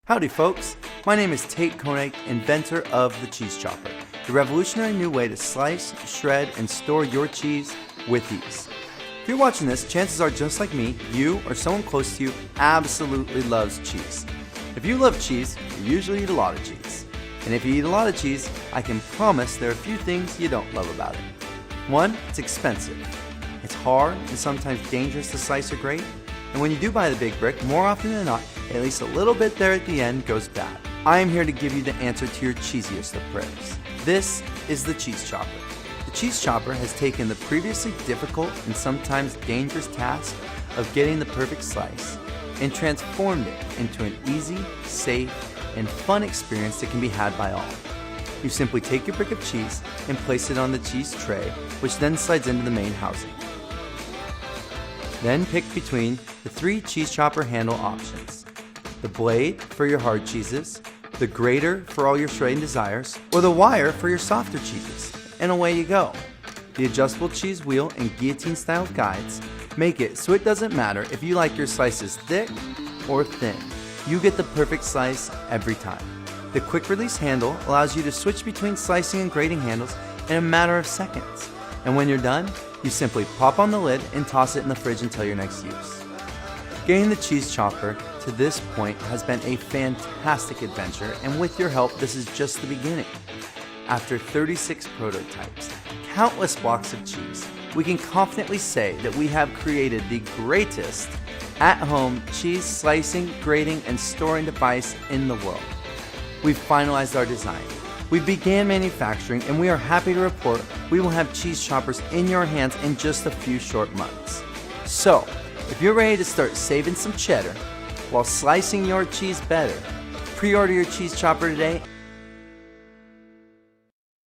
Howdy folks, my name is Tate Koenig, inventor of the Cheese Chopper, the revolutionary new way to slice, shred, and store your cheese with ease. If you're watching this, chances are just like me, you or someone close to you absolutely loves cheese. If you love cheese, you usually eat a lot of cheese. And if you eat a lot of cheese, I can promise there are a few things you don't love about it. One, it's expensive. It's hard and sometimes dangerous to slice or grate. And when you do buy the big brick, more often than not, at least a little bit there at the end goes bad. I am here to give you the answer to your cheesiest of prayers. This is the Cheese Chopper. The Cheese Chopper has taken the previously difficult and sometimes dangerous task of getting the perfect slice and transformed it into an easy, safe, and fun experience that can be had by all. You simply take your brick of cheese and place it on the cheese tray, which then slides into the main housing. Then pick between the 3 Cheese Chopper handle options: the blade for your hard cheeses, the grater for all your shredding desires, or the wire for your softer cheeses, and away you go. The adjustable cheese wheel and guillotine-style guides make it so it doesn't matter if you like your slices thick or thin. You get the perfect slice every time. The quick-release handle allows you to switch between slicing and grating handles in a matter of seconds. And when you're done, you simply pop on the lid and toss it in the fridge until your next use. Getting the Cheese Chopper to this point has been a fantastic adventure, and with your help, this is just the beginning. After 36 prototypes, countless blocks of cheese, we can confidently say that we have created the greatest at-home cheese slicing, grating, and storing device in the world. We've finalized our design. We began manufacturing, and we are happy to report we will have Cheese Choppers in your hands in just a few short months. So, if you're ready to start saving some cheddar while slicing your cheese better, pre-order your Cheese Chopper today